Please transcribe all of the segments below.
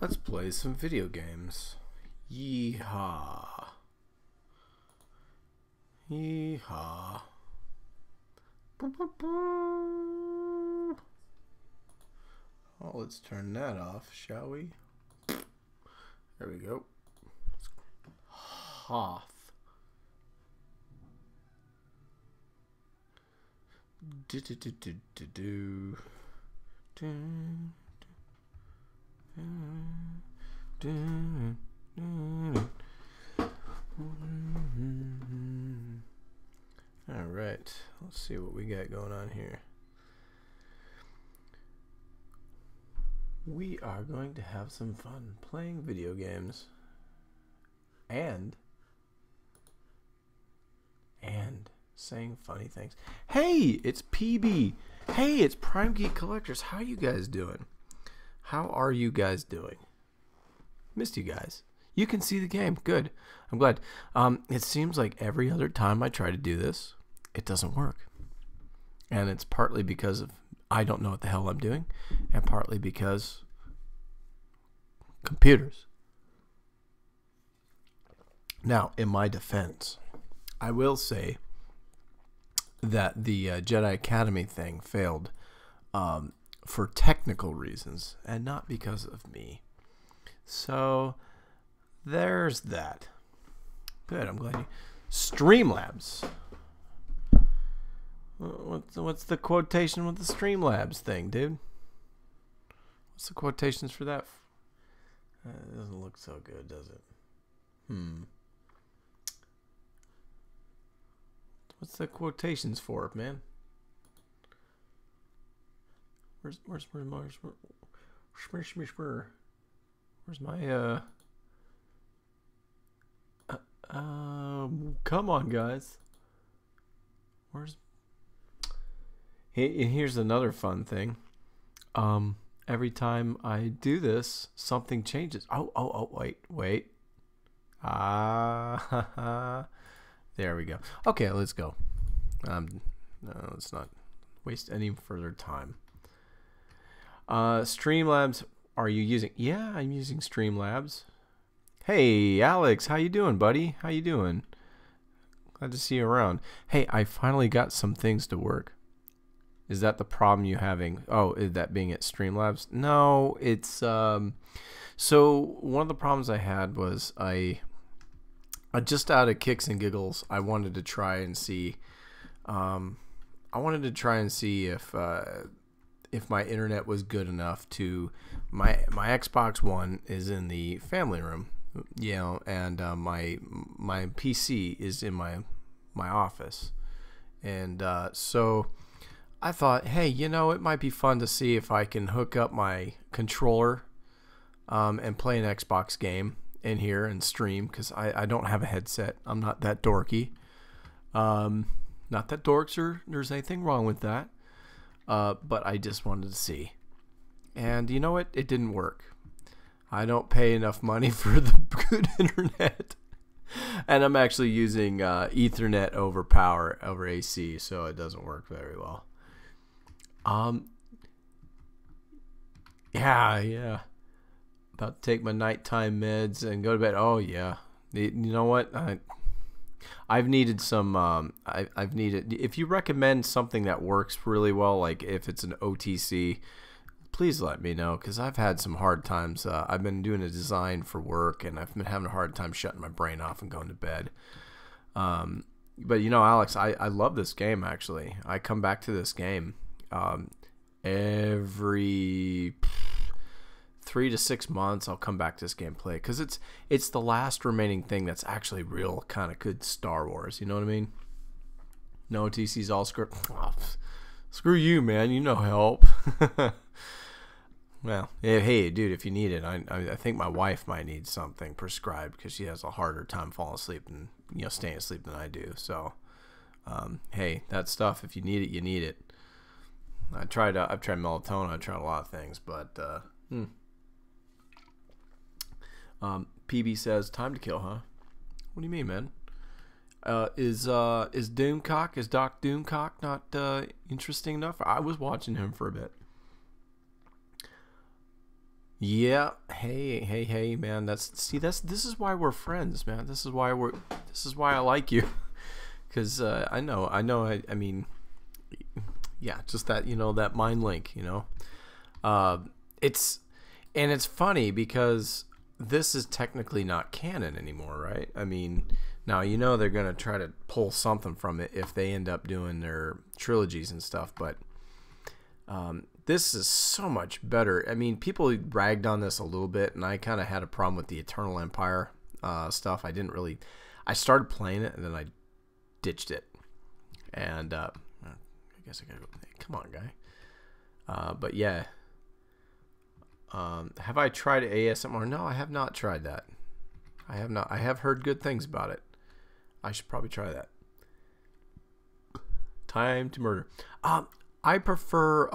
Let's play some video games. Yeehaw. Yeehaw. Oh, let's turn that off, shall we? There we go. Hoth. All right, let's see what we got going on here. We are going to have some fun playing video games and saying funny things. Hey, it's PB. Hey, it's Prime Geek Collectors. How you guys doing? How are you guys doing? Missed you guys. You can see the game. Good. I'm glad. It seems like every other time I try to do this, it doesn't work. And it's partly because of I don't know what the hell I'm doing, and partly because computers. Now, in my defense, I will say that the Jedi Academy thing failed for technical reasons and not because of me. So there's that. Good, I'm glad you... Streamlabs. What's the quotation with the Streamlabs thing, dude? What's the quotations for that? It doesn't look so good, does it? What's the quotations for, man? Where's my come on, guys. Here's another fun thing. Every time I do this, something changes. Oh, wait. There we go. Okay, let's go. No, let's not waste any further time. Streamlabs, are you using? Yeah, I'm using Streamlabs. Hey, Alex, how you doing, buddy? How you doing? Glad to see you around. Hey, I finally got some things to work. Is that the problem you having? Oh, is that being at Streamlabs? No, it's so one of the problems I had was I just out of kicks and giggles, I wanted to try and see if my internet was good enough to my Xbox One is in the family room, you know, and my PC is in my office, and so I thought, hey, you know, it might be fun to see if I can hook up my controller and play an Xbox game in here and stream, because I don't have a headset. I'm not that dorky. Not that dorks or there's anything wrong with that. But I just wanted to see. And you know what? It didn't work. I don't pay enough money for the good internet. And I'm actually using Ethernet over AC, so it doesn't work very well. Yeah. About to take my nighttime meds and go to bed. Oh yeah. You know what? I've needed some. I've needed. If you recommend something that works really well, like if it's an OTC, please let me know, because I've had some hard times. I've been doing a design for work, and I've been having a hard time shutting my brain off and going to bed. But you know, Alex, I love this game. Actually, I come back to this game every 3 to 6 months. I'll come back to this gameplay because it's the last remaining thing that's actually real kind of good Star Wars. You know what I mean? No TC's all script. Oh, screw you, man. You know help. Well, hey, dude, if you need it, I think my wife might need something prescribed because she has a harder time falling asleep and staying asleep than I do. So, hey, that stuff. If you need it, you need it. I've tried melatonin. I tried a lot of things, but. PB says, time to kill, huh? What do you mean, man? Is Doomcock, is Doc Doomcock not interesting enough? I was watching him for a bit. Yeah. Hey, man. This is why we're friends, man. This is why I like you, because I mean, yeah, just that that mind link, Uh, it's and it's funny because this is technically not canon anymore, right? I mean, now they're gonna try to pull something from it if they end up doing their trilogies and stuff, but this is so much better. I mean, people ragged on this a little bit, and I kind of had a problem with the Eternal Empire stuff. I started playing it, and then I ditched it. And I guess I gotta go. Come on, guy. But yeah. Have I tried ASMR? No, I have not tried that. I have not. I have heard good things about it. I should probably try that. Time to murder. I prefer.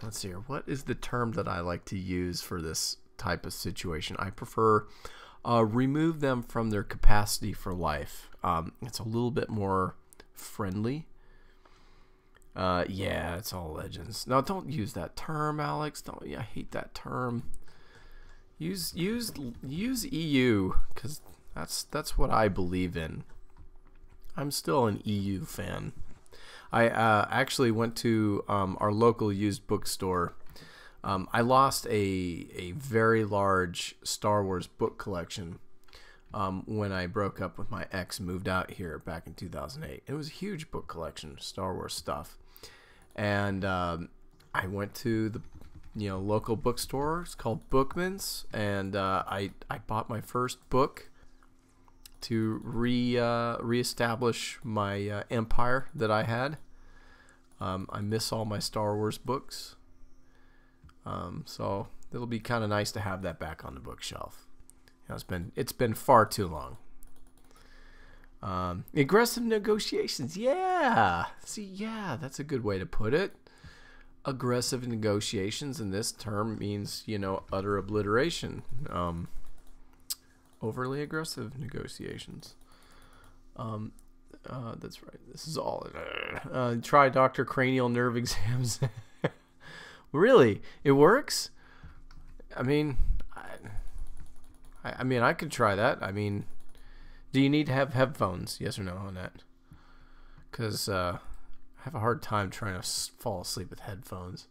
Let's see here. What is the term that I like to use for this type of situation? I prefer remove them from their capacity for life. It's a little bit more friendly. Yeah, it's all legends. No, don't use that term, Alex. Don't. Yeah, I hate that term. Use EU, because that's what I believe in. I'm still an EU fan. I actually went to our local used bookstore. I lost a very large Star Wars book collection when I broke up with my ex and moved out here back in 2008. It was a huge book collection, Star Wars stuff. And I went to the local bookstore. It's called Bookman's, and I bought my first book to reestablish my empire that I had. I miss all my Star Wars books, so it'll be kind of nice to have that back on the bookshelf. It's been far too long. Aggressive negotiations, yeah. See, yeah, that's a good way to put it. Aggressive negotiations in this term means utter obliteration. Overly aggressive negotiations. That's right. This is all. Try Dr. Cranial Nerve Exams. Really, it works. I mean, I could try that. I mean, do you need to have headphones? Yes or no on that? Because I have a hard time trying to fall asleep with headphones.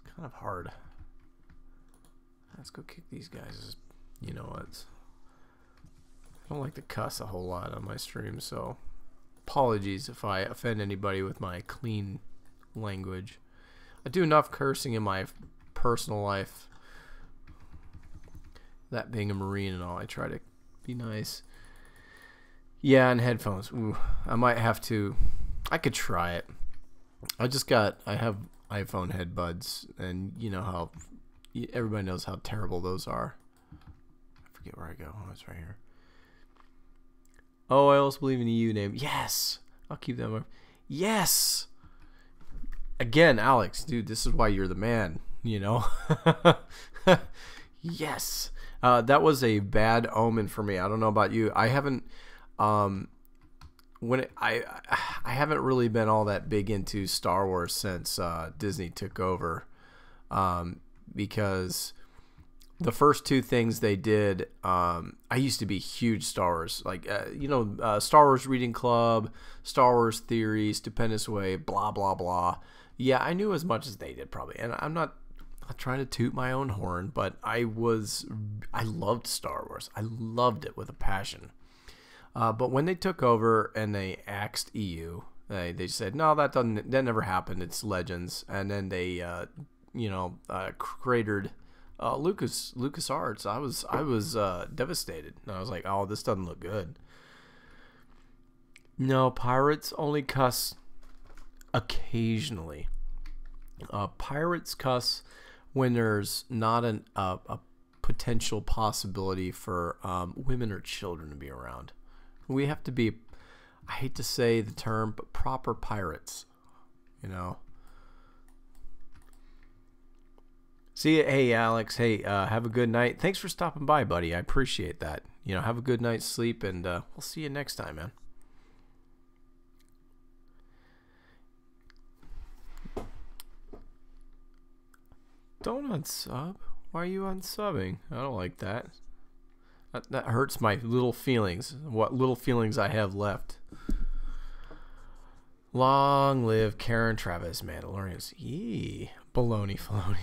It's kind of hard. Let's go kick these guys. You know what? I don't like to cuss a whole lot on my stream, so apologies if I offend anybody with my clean language. I do enough cursing in my personal life. That being a Marine and all, I try to be nice. Yeah, and headphones. Ooh, I might have to. I could try it. I have iPhone headbuds, and you know how everybody knows how terrible those are. I forget where I go. Oh, it's right here. Oh, I also believe in the EU name. Yes! I'll keep that one. Yes! Again, Alex, dude, this is why you're the man, Yes! That was a bad omen for me. I don't know about you. I haven't... I haven't really been all that big into Star Wars since Disney took over, because the first two things they did, I used to be huge Star Wars, like Star Wars Reading Club, Star Wars Theory, Stupendous Way, blah blah blah. Yeah, I knew as much as they did probably, and I'm not trying to toot my own horn, but I loved Star Wars. I loved it with a passion. But when they took over and they axed EU, they said, no, that never happened. It's legends. And then they, created LucasArts. I was devastated. And I was like, oh, this doesn't look good. No, pirates only cuss occasionally. Pirates cuss when there's not a potential possibility for women or children to be around. We have to be, I hate to say the term, but proper pirates, See you. Hey, Alex. Hey, have a good night. Thanks for stopping by, buddy. I appreciate that. Have a good night's sleep, and we'll see you next time, man. Don't unsub. Why are you unsubbing? I don't like that. That hurts my little feelings. What little feelings I have left. Long live Karen Travis Mandalorians. Yee. Baloney faloney.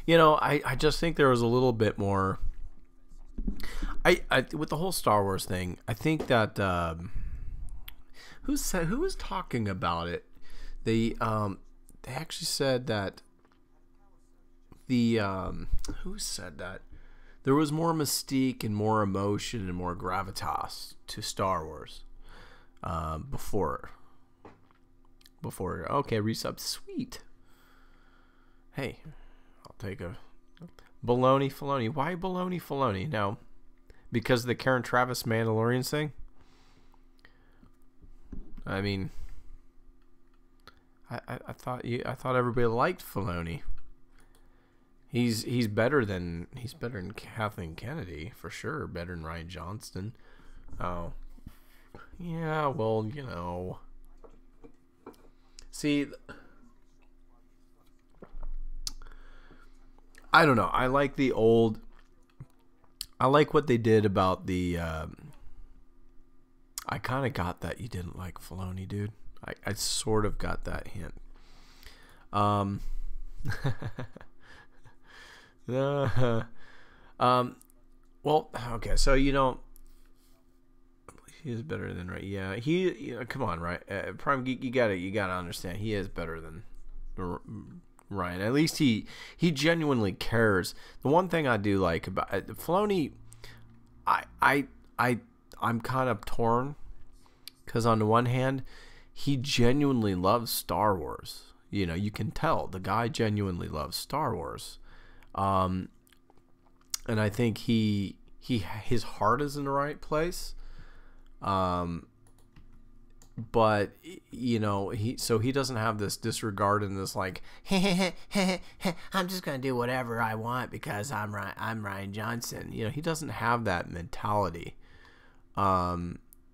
You know, I just think there was a little bit more. I with the whole Star Wars thing, I think that who was talking about it? They actually said that who said that there was more mystique and more emotion and more gravitas to Star Wars before. Okay, resub, sweet. Hey, I'll take a baloney Filoni. Why baloney Filoni? No, because of the Karen Travis Mandalorian thing. I mean, I thought everybody liked Filoni. He's better than Kathleen Kennedy for sure. Better than Ryan Johnston. Oh, yeah. Well, you know. See, I don't know. I like the old. I like what they did about the. I kind of got that you didn't like Filoni, dude. I sort of got that hint. Well, okay, so you know, he is better than right. Yeah, come on, right? Prime Geek, you gotta understand, he is better than Ryan. At least he genuinely cares. The one thing I do like about Filoni, I'm kind of torn because on the one hand, he genuinely loves Star Wars. You know, you can tell the guy genuinely loves Star Wars. And I think his heart is in the right place. But you know, he doesn't have this disregard and this like, I'm just gonna do whatever I want because I'm Ryan Johnson. You know, he doesn't have that mentality,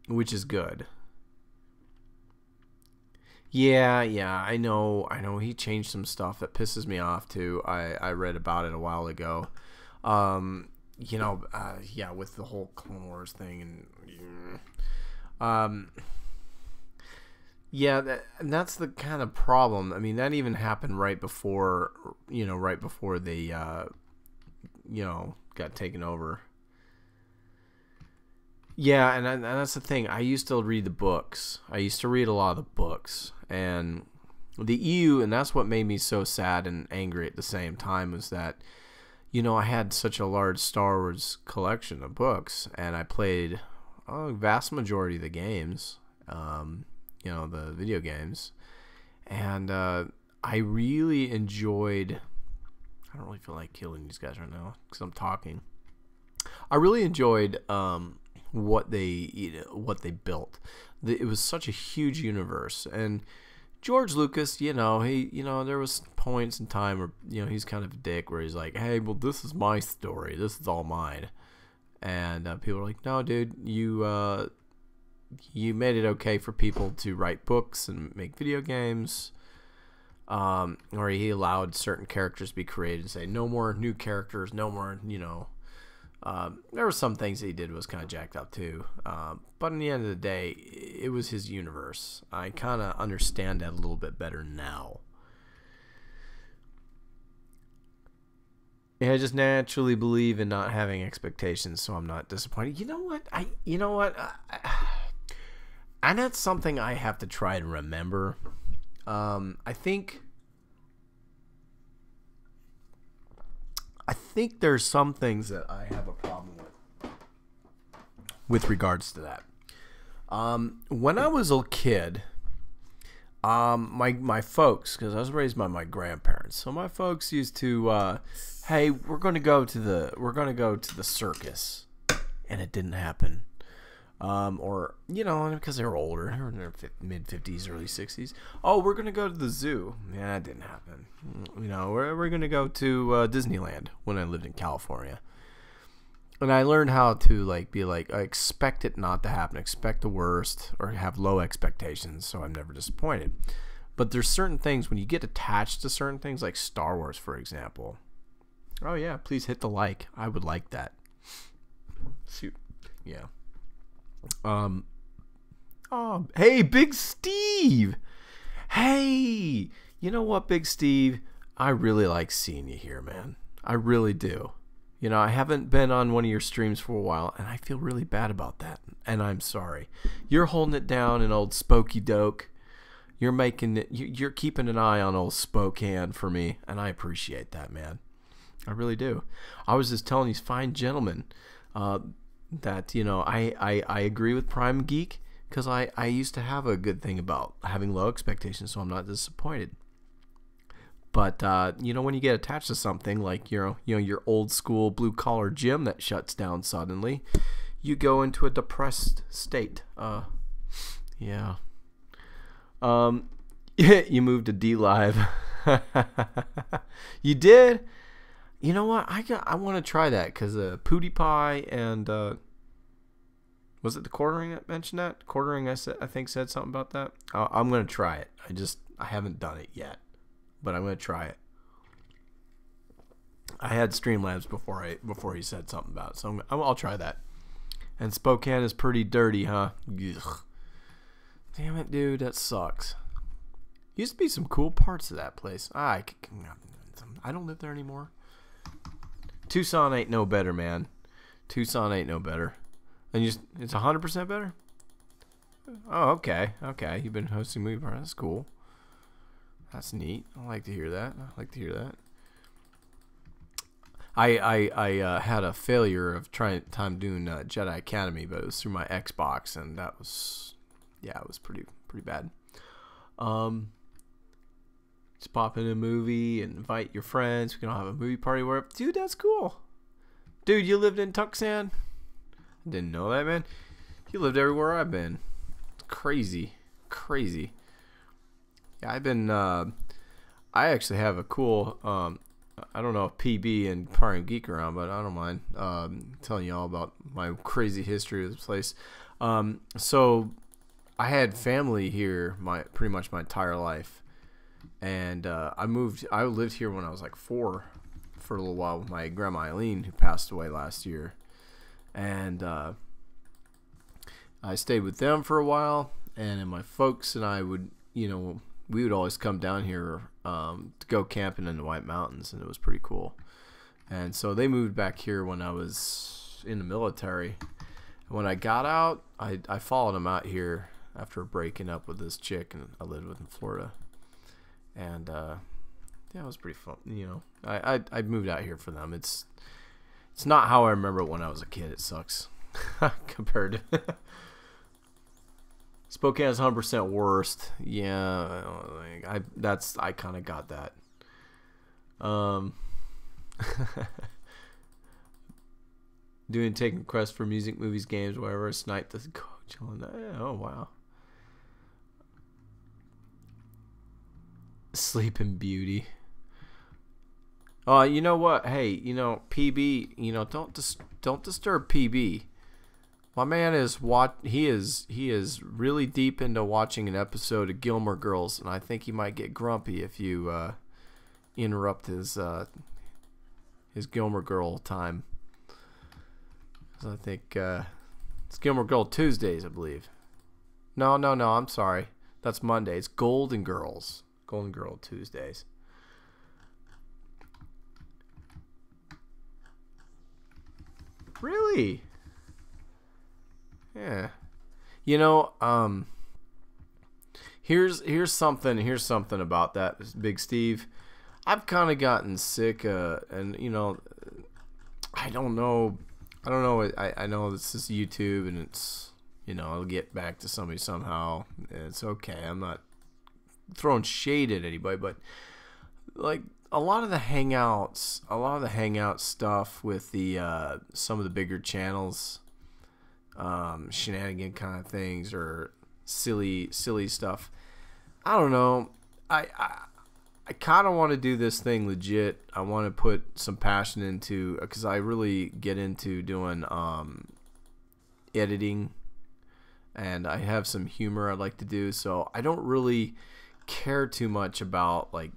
which is good. Yeah, I know. He changed some stuff that pisses me off too. I read about it a while ago. You know, yeah, with the whole Clone Wars thing and yeah, that's the kind of problem. I mean, that even happened right before they got taken over. Yeah, and that's the thing. I used to read the books. I used to read a lot of the books. And the EU, and that's what made me so sad and angry at the same time, was that, you know, I had such a large Star Wars collection of books, and I played a vast majority of the games, you know, the video games. And I really enjoyed... I don't really feel like killing these guys right now because I'm talking. I really enjoyed... what they built. It was such a huge universe, and George Lucas, you know, there was points in time where, you know, he's kind of a dick where he's like, hey, well, this is my story, this is all mine, and people are like, no, dude, you made it okay for people to write books and make video games, or he allowed certain characters to be created and say no more new characters, no more, you know. There were some things that he did was kind of jacked up too, but in the end of the day, it was his universe. I kind of understand that a little bit better now. Yeah, I just naturally believe in not having expectations, so I'm not disappointed. You know what? And that's something I have to try to remember. I think there's some things that I have a problem with regards to that. When I was a kid, my folks, because I was raised by my grandparents, so my folks used to, hey, we're gonna go to the circus, and it didn't happen. Or, you know, because they were older, they were in their mid-50s, early 60s. Oh, we're going to go to the zoo. Yeah, it didn't happen. You know, we're going to go to Disneyland when I lived in California. And I learned how to, like, be like, I expect it not to happen. Expect the worst or have low expectations so I'm never disappointed. But there's certain things when you get attached to certain things, like Star Wars, for example. Oh yeah, please hit the like. I would like that. Shoot, yeah. Oh, hey, Big Steve. Hey, you know what, Big Steve? I really like seeing you here, man. I really do. You know, I haven't been on one of your streams for a while, and I feel really bad about that. And I'm sorry. You're holding it down in old Spokey Doke. You're making it. You're keeping an eye on old Spokane for me, and I appreciate that, man. I really do. I was just telling these fine gentlemen that, you know, I agree with Prime Geek, because I used to have a good thing about having low expectations, so I'm not disappointed. But you know, when you get attached to something like your old school blue collar gym that shuts down suddenly, you go into a depressed state. Yeah. You moved to D Live. You did. You know what? I want to try that because PewDiePie and was it the Quartering that mentioned that? Quartering I think said something about that. I'm gonna try it. I haven't done it yet, but I'm gonna try it. I had Streamlabs before he said something about it, so I'll try that. And Spokane is pretty dirty, huh? Ugh. Damn it, dude, that sucks. Used to be some cool parts of that place. I don't live there anymore. Tucson ain't no better, man. Tucson ain't no better. And it's 100% better? Oh, okay. Okay, you've been hosting movie parties. That's cool. That's neat. I like to hear that. I had a failure of time doing Jedi Academy, but it was through my Xbox, and that was, yeah, it was pretty bad. Just pop in a movie and invite your friends. We can all have a movie party where, dude, that's cool. Dude, you lived in Tucson? Didn't know that, man. You lived everywhere I've been. It's crazy. Yeah, I've been. I actually have a cool. I don't know if PB and Prime Geek around, but I don't mind telling you all about my crazy history of this place. So I had family here pretty much my entire life, and I lived here when I was like 4 for a little while with my grandma Eileen, who passed away last year. And I stayed with them for a while, and then my folks and I would, we would always come down here to go camping in the White Mountains, and it was pretty cool. And so they moved back here when I was in the military. And when I got out, I followed them out here after breaking up with this chick, and I lived with in Florida. And yeah, it was pretty fun. I moved out here for them. It's not how I remember it when I was a kid. It sucks compared to Spokane's 100% worst. Yeah, I kind of got that. Taking requests for music, movies, games, whatever. Snipe the coach on. Oh wow. Sleeping Beauty. You know what? Hey, PB. Don't disturb PB. My man is he is really deep into watching an episode of Gilmore Girls, and I think he might get grumpy if you interrupt his Gilmore Girl time. So I think it's Gilmore Girl Tuesdays, I believe. No, I'm sorry. That's Monday. It's Golden Girls. Golden Girl Tuesdays. Really? Yeah. Here's something about that, Big Steve. I've kind of gotten sick, and I don't know. I know this is YouTube, and it's, I'll get back to somebody somehow. It's okay. I'm not throwing shade at anybody, but like a lot of the hangout stuff with the some of the bigger channels, shenanigan kind of things or silly stuff. I don't know. I kind of want to do this thing legit. I want to put some passion into, because I really get into doing editing, and I have some humor I'd like to do. So I don't really care too much about like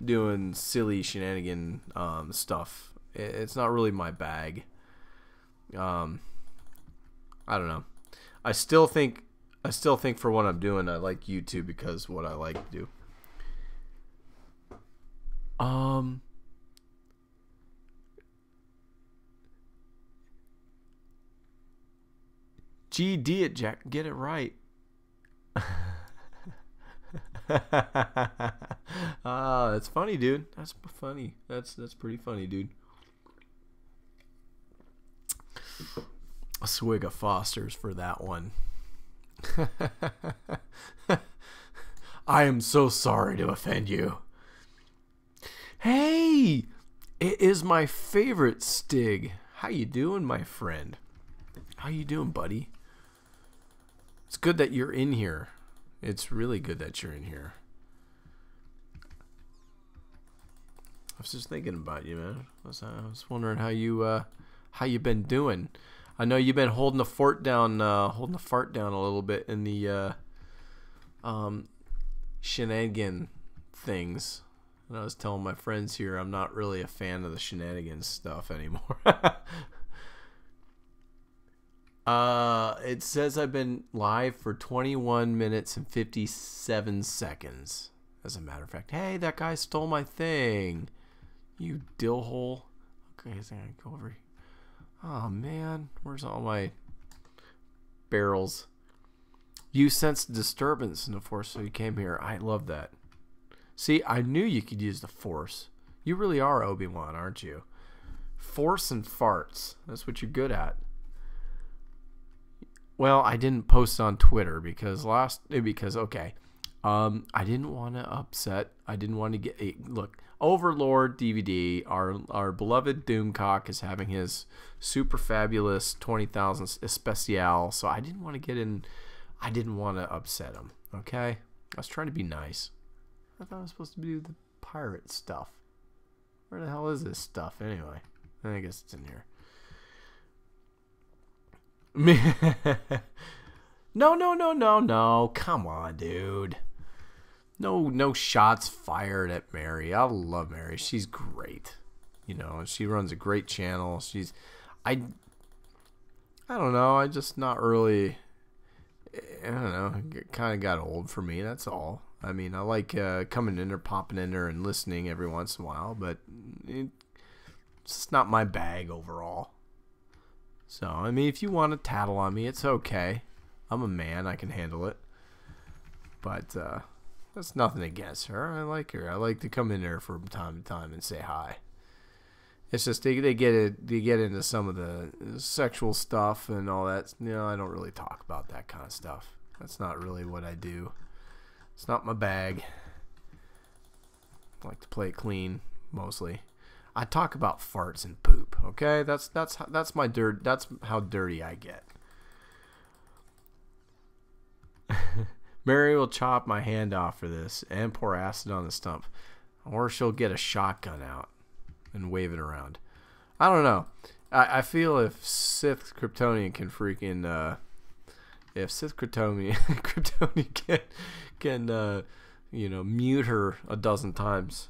doing silly shenanigan stuff. It's not really my bag. I don't know. I still think for what I'm doing, I like YouTube because what I like to do. GD it, Jack. Get it right. That's funny, dude. That's funny. That's pretty funny, dude. A swig of Foster's for that one. I am so sorry to offend you. Hey, it is my favorite Stig. How you doing, my friend? How you doing, buddy? It's good that you're in here. It's really good that you're in here. I was just thinking about you, man. I was wondering how you been doing. I know you've been holding the fort down, holding the fart down a little bit in the shenanigan things. And I was telling my friends here I'm not really a fan of the shenanigans stuff anymore. It says I've been live for 21 minutes and 57 seconds. As a matter of fact, hey, that guy stole my thing. You dillhole. Okay, so I gotta go over here. Oh man, where's all my barrels? You sensed disturbance in the force, so you came here. I love that. See, I knew you could use the force. You really are Obi-Wan, aren't you? Force and farts. That's what you're good at. Well, I didn't post on Twitter because okay. I didn't want to upset. I didn't want to get look. Overlord DVD, our beloved Doomcock is having his super fabulous 20,000 especial, so I didn't want to get in. I didn't want to upset him. Okay, I was trying to be nice. I thought I was supposed to do the pirate stuff. Where the hell is this stuff anyway? I guess it's in here. No. Come on, dude. No shots fired at Mary. I love Mary. She's great. You know, she runs a great channel. I don't know. I just not really. I don't know. It kind of got old for me. That's all. I mean, I like coming in there, popping in there, and listening every once in a while, but it's just not my bag overall. So, I mean, if you want to tattle on me, it's okay. I'm a man. I can handle it. But that's nothing against her. I like her. I like to come in there from time to time and say hi. It's just they get into some of the sexual stuff and all that. You know, I don't really talk about that kind of stuff. That's not really what I do. It's not my bag. I like to play it clean mostly. I talk about farts and poop. Okay, that's my dirt. That's how dirty I get. Mary will chop my hand off for this and pour acid on the stump, or she'll get a shotgun out and wave it around. I don't know. I feel if Sith Kryptonian can freaking if Sith Kryptonian can you know, mute her a dozen times,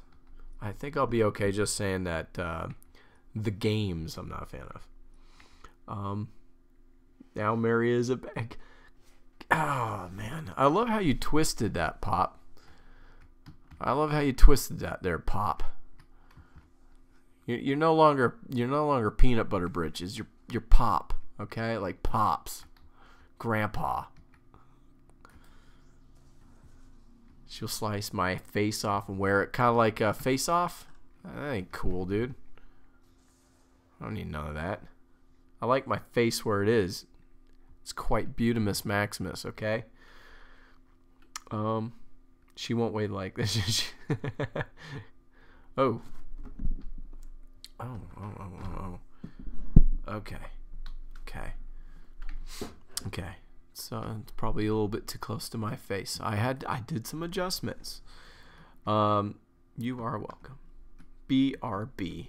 I think I'll be okay just saying that the games I'm not a fan of. Now Mary is a bag. Oh man, I love how you twisted that, Pop. I love how you twisted that there, Pop. You're no longer peanut butter britches. You're Pop, okay? Like Pops, Grandpa. She'll slice my face off and wear it, kind of like a face off. That ain't cool, dude. I don't need none of that. I like my face where it is. It's quite Beautimus Maximus, okay? She won't wait like this. Oh. Okay. So it's probably a little bit too close to my face. I did some adjustments. You are welcome. BRB.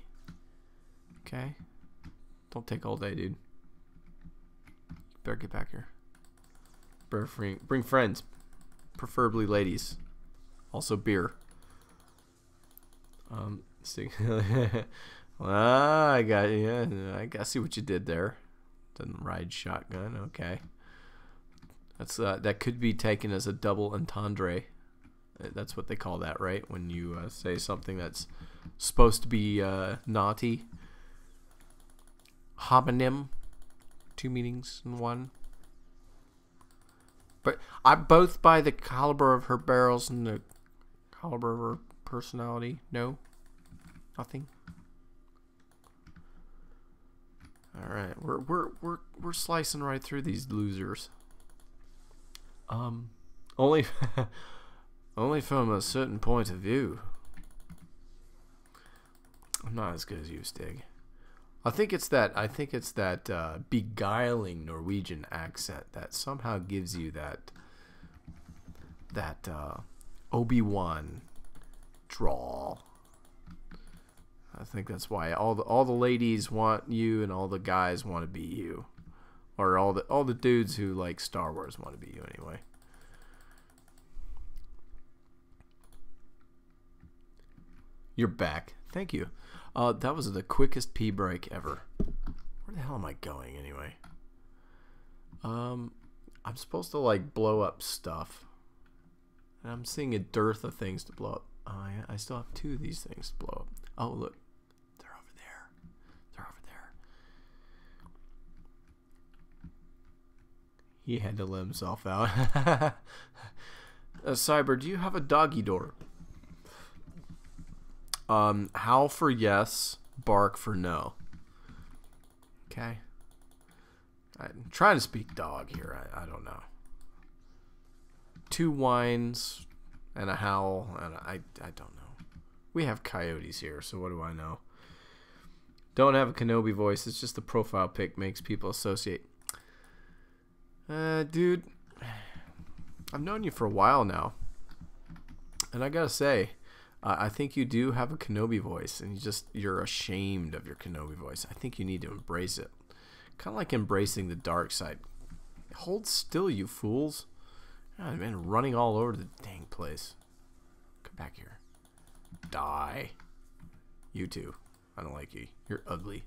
Okay. Don't take all day, dude. Better get back here. Bring friends. preferably ladies. Also beer. See. I got, yeah, I see what you did there. Doesn't ride shotgun. Okay. That's that could be taken as a double entendre. That's what they call that, right? When you say something that's supposed to be naughty. Homonym, 2 meanings in one. But I both by the caliber of her barrels and the caliber of her personality. No, nothing. All right, we're slicing right through these losers. Only only from a certain point of view. I'm not as good as you, Stig. I think it's that beguiling Norwegian accent that somehow gives you that Obi-Wan drawl. I think that's why all the ladies want you and all the guys want to be you, or all the dudes who like Star Wars want to be you anyway. You're back. Thank you. That was the quickest pee break ever. Where the hell am I going anyway? I'm supposed to like blow up stuff, and I'm seeing a dearth of things to blow up. I still have 2 of these things to blow up. Oh look, they're over there. They're over there. He had to let himself out. Cyber, do you have a doggy door? Howl for yes, bark for no. Okay. I'm trying to speak dog here. I don't know. 2 whines and a howl, and I don't know. We have coyotes here, so what do I know? Don't have a Kenobi voice. It's just the profile pic makes people associate. Dude, I've known you for a while now, and I gotta say, I think you do have a Kenobi voice, and you're ashamed of your Kenobi voice. I think you need to embrace it. Kind of like embracing the dark side. Hold still, you fools. God, man, running all over the dang place. Come back here. Die. You too. I don't like you. You're ugly.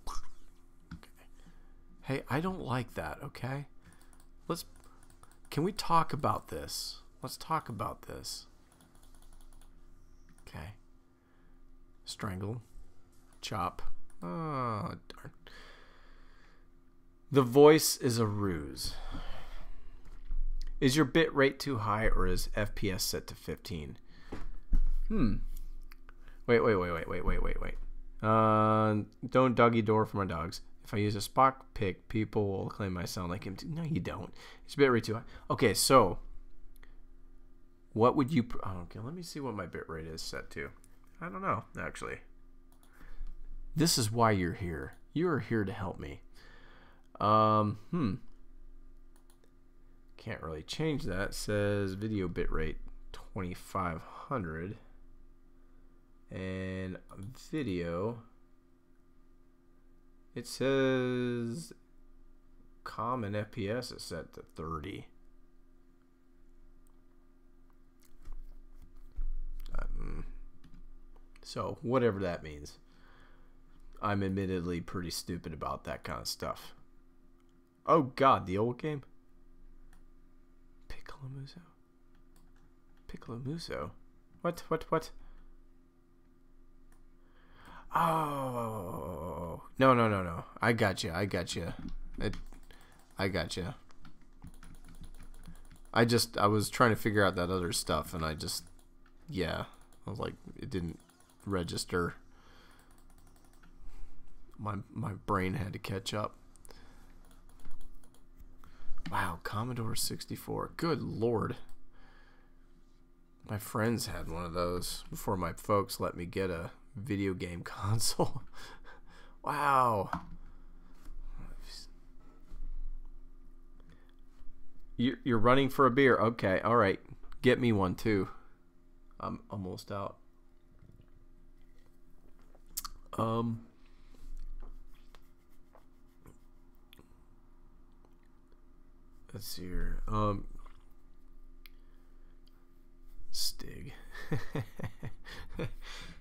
Okay. Hey, I don't like that, okay? Can we talk about this? Let's talk about this. Okay. Strangle. Chop. Oh, darn. The voice is a ruse. Is your bit rate too high, or is FPS set to 15? Wait. Don't doggy door for my dogs. If I use a Spock pick, people will claim I sound like him too. No, you don't. It's a bit rate too high. Okay, so what would you... okay, let me see what my bit rate is set to. I don't know, actually. This is why you're here. You are here to help me. Can't really change that. It says video bitrate 2500, and video, it says common FPS is set to 30. So whatever that means. I'm admittedly pretty stupid about that kind of stuff. Oh god, the old game? Piccolo Muso? What? Oh, no. I got you. I got you. I was trying to figure out that other stuff, and I was like, it didn't register. My brain had to catch up. Wow, Commodore 64. Good lord. My friends had one of those before my folks let me get a video game console. Wow. You're running for a beer. Okay, all right. Get me one too. I'm almost out. Let's see here.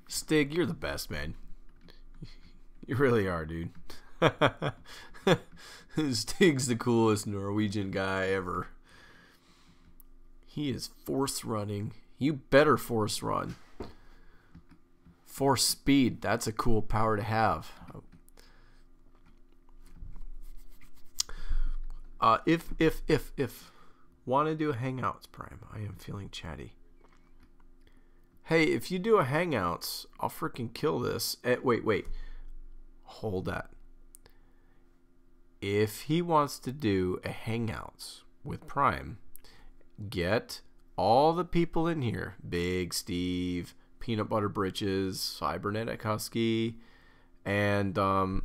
Stig, you're the best, man. You really are, dude. Stig's the coolest Norwegian guy ever. He is force running. You better force run. Force speed. That's a cool power to have. If want to do a Hangouts, Prime? I am feeling chatty. Hey, if you do a Hangouts, I'll freaking kill this. Wait. Hold that. If he wants to do a Hangouts with Prime, get all the people in here. Big Steve, Peanut Butter Britches, Cybernetic Husky, and then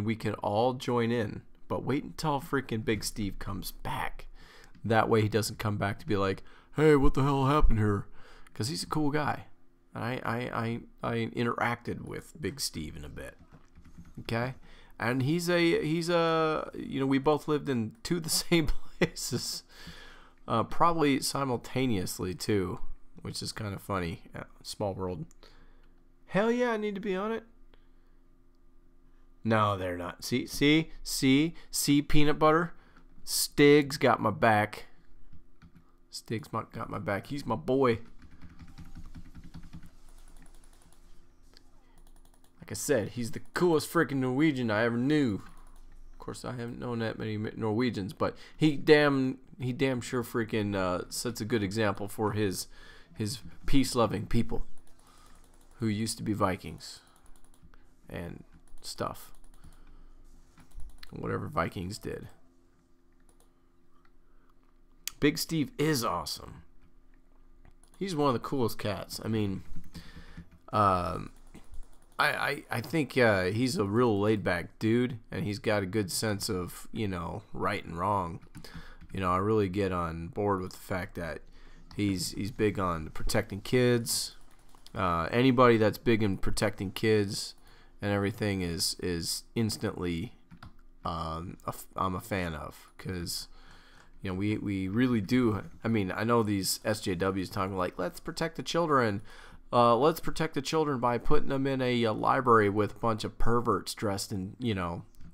we can all join in. But wait until freaking Big Steve comes back. That way he doesn't come back to be like, hey, what the hell happened here? Because he's a cool guy. I interacted with Big Steve in a bit. Okay? And he's a we both lived in two of the same places. Probably simultaneously too, which is kind of funny. Yeah, small world. Hell yeah, I need to be on it. No, they're not. See, Peanut Butter. Stig's got my back. Got my back. He's my boy. Like I said, he's the coolest freaking Norwegian I ever knew. Of course, I haven't known that many Norwegians, but he damn sure freaking sets a good example for his peace-loving people who used to be Vikings and stuff. Whatever Vikings did. Big Steve is awesome. He's one of the coolest cats. I mean, I think he's a real laid-back dude, and he's got a good sense of, right and wrong. I really get on board with the fact that he's big on protecting kids. Anybody that's big in protecting kids and everything is instantly I'm a fan of, because we really do. I mean, I know these SJWs talking like, let's protect the children. Let's protect the children by putting them in a library with a bunch of perverts dressed in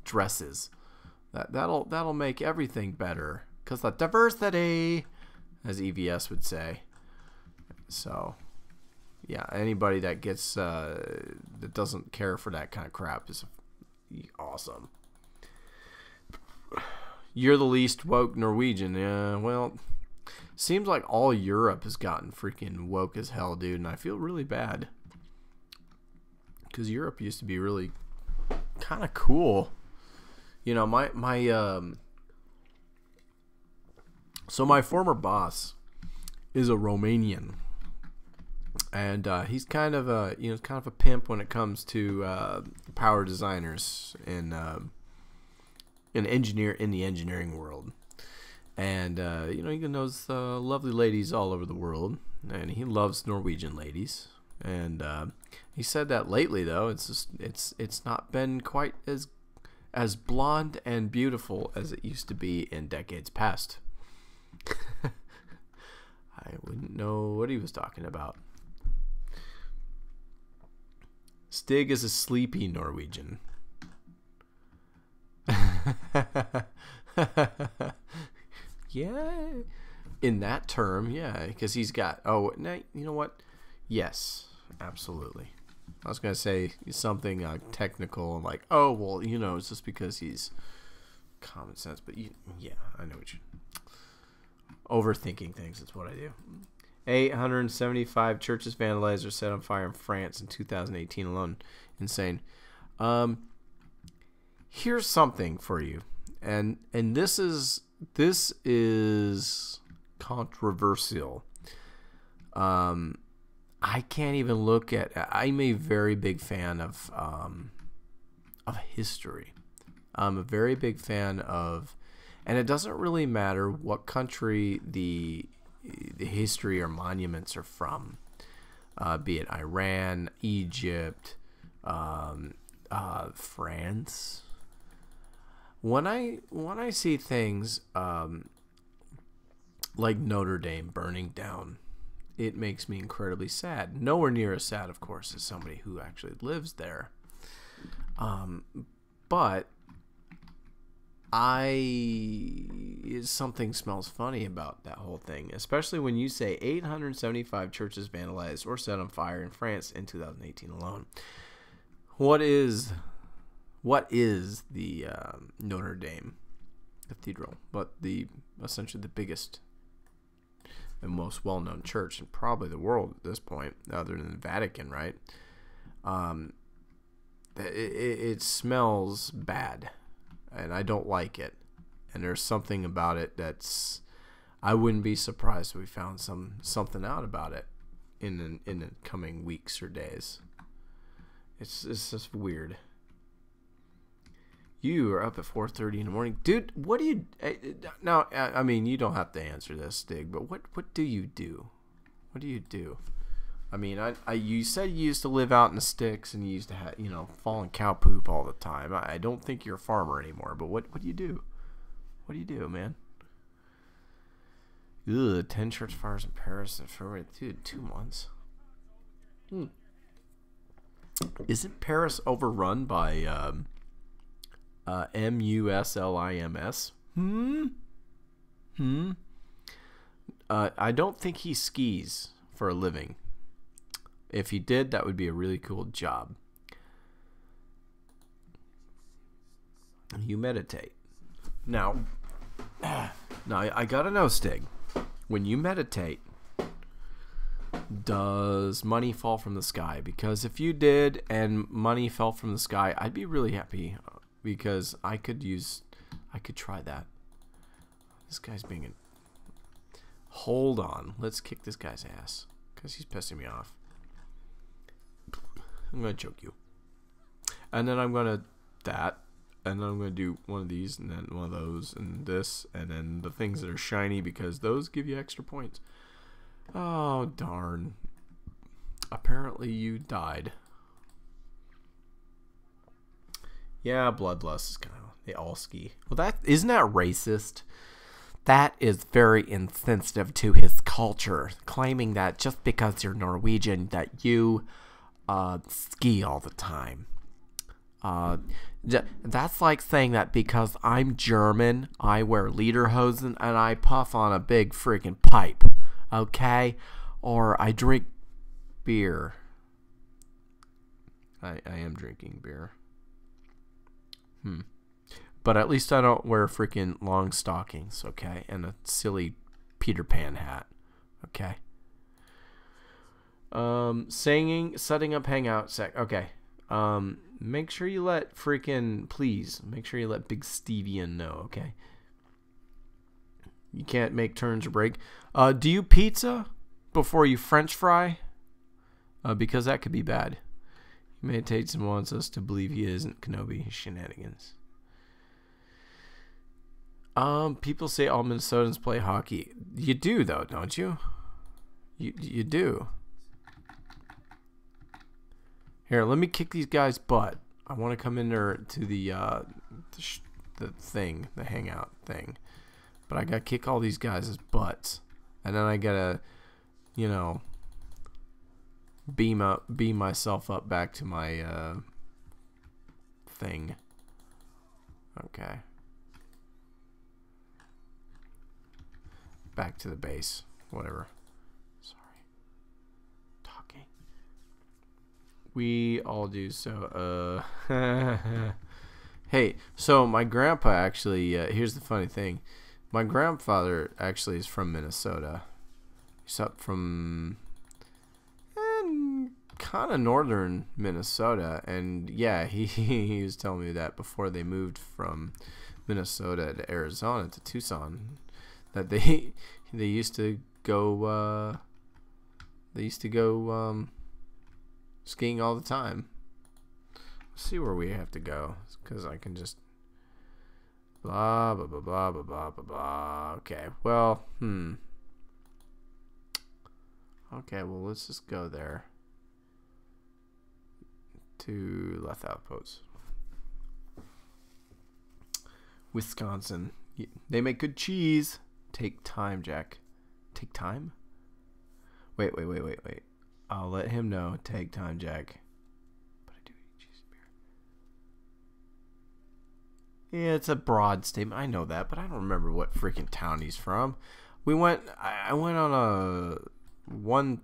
dresses. That'll make everything better, because the diversity, as EVS would say. So yeah, anybody that gets that doesn't care for that kind of crap is awesome. You're the least woke Norwegian. Yeah, well, seems like all Europe has gotten freaking woke as hell, dude, and I feel really bad, because Europe used to be really kind of cool. So my former boss is a Romanian, and he's kind of a pimp when it comes to power designers and an engineer in the engineering world. And he knows lovely ladies all over the world, and he loves Norwegian ladies. And he said that lately, though, it's not been quite as blonde and beautiful as it used to be in decades past. I wouldn't know what he was talking about. Stig is a sleepy Norwegian. Yeah, in that term, yeah, because he's got. Oh, no, you know what? Yes, absolutely. I was gonna say something technical and like, oh well, it's just because he's common sense. But yeah, I know what you. Overthinking things is what I do. 875 churches vandalized or set on fire in France in 2018 alone. Insane. Here's something for you, and this is controversial. I can't even look at. I'm a very big fan of history. I'm a very big fan of, and it doesn't really matter what country the history or monuments are from, be it Iran, Egypt, France. When I see things like Notre Dame burning down it makes me incredibly sad. Nowhere near as sad, of course, as somebody who actually lives there. But something smells funny about that whole thing, especially when you say 875 churches vandalized or set on fire in France in 2018 alone. What is the Notre Dame Cathedral, but essentially the biggest and most well-known church in probably the world at this point, other than the Vatican, right? It smells bad, and I don't like it. And there's something about it I wouldn't be surprised if we found something out about it in the coming weeks or days. It's just weird. You are up at 4:30 in the morning, dude. What do you now? I mean, you don't have to answer this, Stig. But what do you do? What do you do? I mean, you said you used to live out in the sticks and you used to have, fall in cow poop all the time. I don't think you're a farmer anymore. But what do you do? What do you do, man? Ugh, 10 church fires in Paris in February. Dude, 2 months. Isn't Paris overrun by Muslims? I don't think he skis for a living. If he did, that would be a really cool job. You meditate. Now I gotta know, Stig. When you meditate, does money fall from the sky? Because if you did and money fell from the sky, I'd be really happy. Because I could try that. This guy's being hold on. Let's kick this guy's ass. Because he's pissing me off. I'm going to choke you. And then I'm going to and then I'm going to do one of these, and then one of those, and this, and then the things that are shiny, because those give you extra points. Oh, darn. Apparently you died. Yeah, bloodlust is kind of, they all ski. Well, isn't that racist? That is very insensitive to his culture, claiming that just because you're Norwegian that you ski all the time. That's like saying that because I'm German, I wear lederhosen and I puff on a big freaking pipe, okay? Or I drink beer. I am drinking beer. But at least I don't wear freaking long stockings, okay? And a silly Peter Pan hat, okay? Setting up hangout okay. Make sure you let make sure you let Big Stevian know, okay? You can't make turns or break. Do you pizza before you French fry? Because that could be bad. He meditates and wants us to believe he isn't Kenobi shenanigans. People say all Minnesotans play hockey. You do, though, don't you? You do. Here, let me kick these guys' butt. I want to come in there to the hangout thing. But I gotta kick all these guys' butts. And then I gotta, beam myself up back to my thing. Okay. Back to the base. Whatever. Sorry. Talking. We all do so. Hey, so my grandpa actually, here's the funny thing. My grandfather actually is from Minnesota. He's up from kind of northern Minnesota, and yeah, he was telling me that before they moved from Minnesota to Arizona to Tucson, that they used to go skiing all the time. Let's see where we have to go, because I can just blah blah blah blah blah blah blah blah. Okay, well, okay, well, let's just go there to Left Outpost, Wisconsin. They make good cheese. Take time, Jack. Take time? Wait. I'll let him know. Take time, Jack. But I do eat cheese beer. Yeah, it's a broad statement. I know that, but I don't remember what freaking town he's from. I went on a one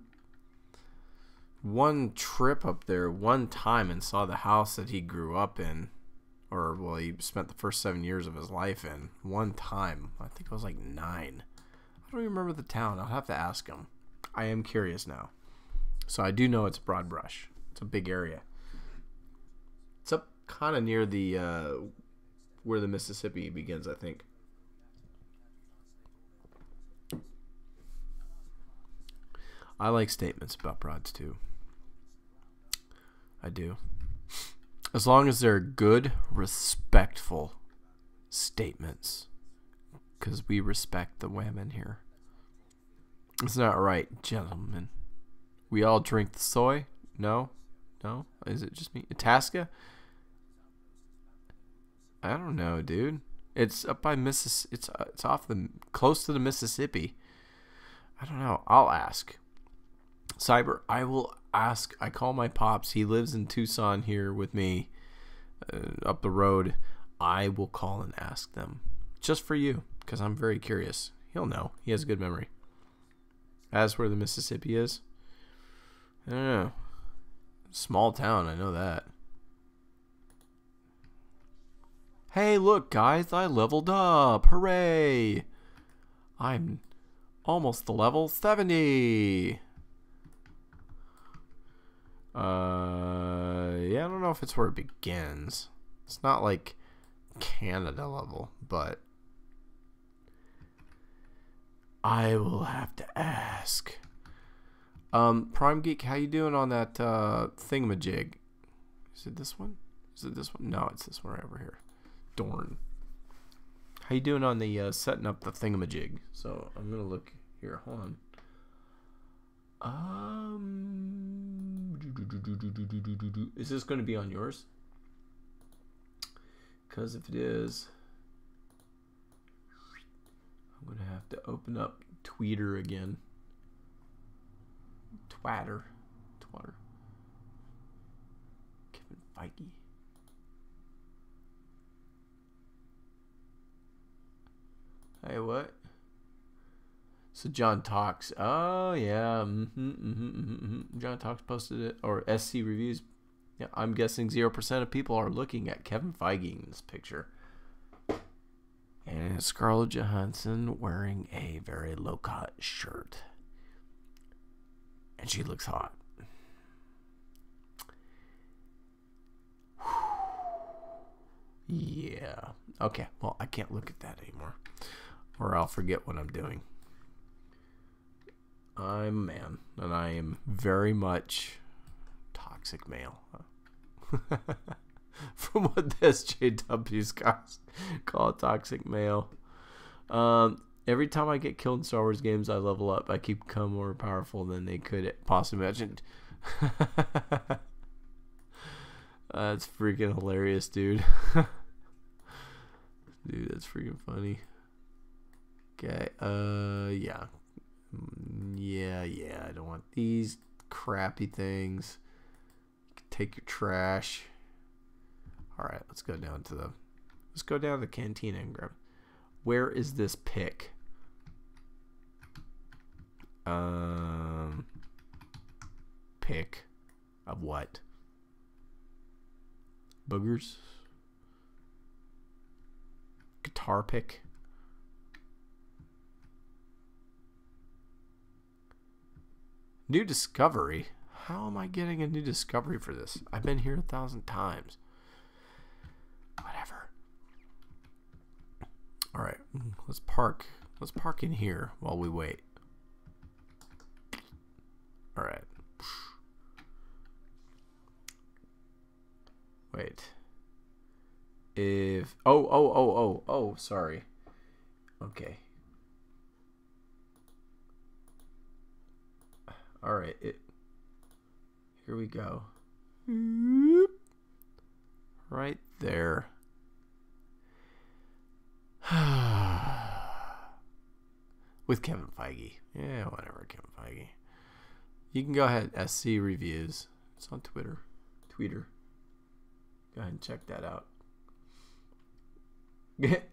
trip up there one time and saw the house that he grew up in, or well, he spent the first 7 years of his life in. One time, I think I was like 9. I don't even remember the town. I'll have to ask him. I am curious now. So I do know it's Broad Brush. It's a big area. It's up kind of near the where the Mississippi begins, I think. I like statements about broads too. I do. As long as they're good, respectful statements. Because we respect the women here. It's not right, gentlemen. We all drink the soy? No? No? Is it just me? Itasca? I don't know, dude. It's up by Mississippi. It's off close to the Mississippi. I don't know. I'll ask. Cyber, I will ask. I call my pops. He lives in Tucson here with me, up the road. I will call and ask them. Just for you, because I'm very curious. He'll know. He has a good memory. As where the Mississippi is? I don't know. Small town, I know that. Hey, look, guys, I leveled up. Hooray! I'm almost to level 70. Yeah, I don't know if it's where it begins. It's not like Canada level, but I will have to ask. Prime Geek, how you doing on that thingamajig? Is it this one? Is it this one? No, it's this one right over here. Dorn. How you doing on the setting up the thingamajig? So I'm gonna look here. Hold on. Is this gonna be on yours? Because if it is, I'm gonna have to open up Tweeter again. Twatter. Kevin Feige. Hey, what? So John Talks. Oh yeah. John Talks posted it, or SC Reviews. Yeah, I'm guessing 0% of people are looking at Kevin Feige in this picture. And Scarlett Johansson wearing a very low-cut shirt. And she looks hot. Yeah. Okay, well, I can't look at that anymore, or I'll forget what I'm doing. I'm a man, and I am very much toxic male. From what the SJWs call toxic male. Every time I get killed in Star Wars games, I level up. I keep becoming more powerful than they could possibly imagine. That's freaking hilarious, dude. Dude, that's freaking funny. Okay, yeah. Yeah, I don't want these crappy things. Take your trash. Alright, let's go down to the cantina and grab. Where is this pick? Pick of what? Boogers? Guitar pick? New discovery? How am I getting a new discovery for this? I've been here 1,000 times. Whatever. Alright, let's park. Let's park in here while we wait. Alright. Wait. If... Oh, sorry. Okay. Alright, here we go. Right there. With Kevin Feige. Yeah, whatever, Kevin Feige. You can go ahead. SC Reviews. It's on Twitter. Go ahead and check that out.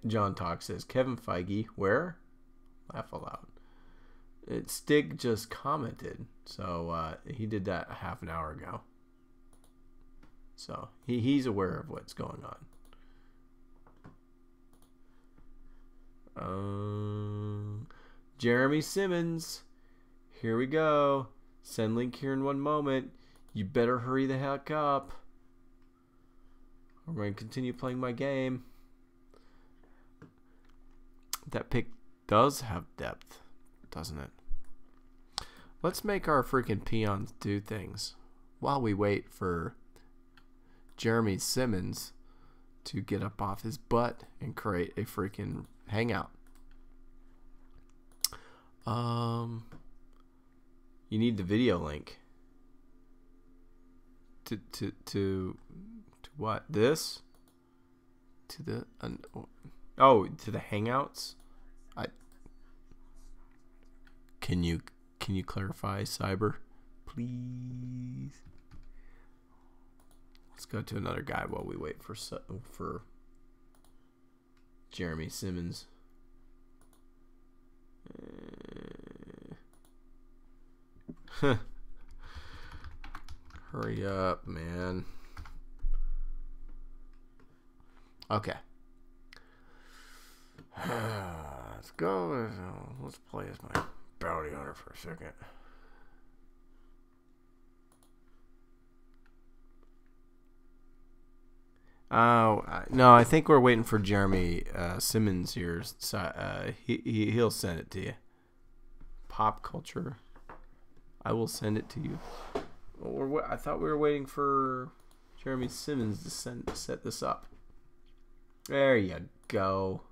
John Talk says, Kevin Feige, where? Laugh aloud. Stig just commented. So he did that a half an hour ago. So he's aware of what's going on. Jeremy Simmons. Here we go. Send link here in 1 moment. You better hurry the heck up. I'm going to continue playing my game. That pick does have depth, doesn't it? Let's make our freaking peons do things while we wait for Jeremy Simmons to get up off his butt and create a freaking hangout. You need the video link to what? This? To the to the hangouts? Can you clarify, Cyber, please? Let's go to another guy while we wait for Jeremy Simmons. Hurry up, man. Okay. Let's go. Let's play as my bounty hunter for a second. Oh, no, I think we're waiting for Jeremy Simmons here. So, he'll send it to you. Pop culture. I will send it to you. I thought we were waiting for Jeremy Simmons to set this up. There you go.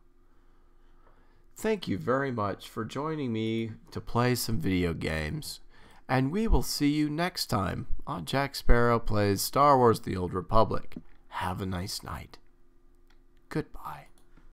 Thank you very much for joining me to play some video games. And we will see you next time on Jack Sparrow Plays Star Wars: The Old Republic. Have a nice night. Goodbye.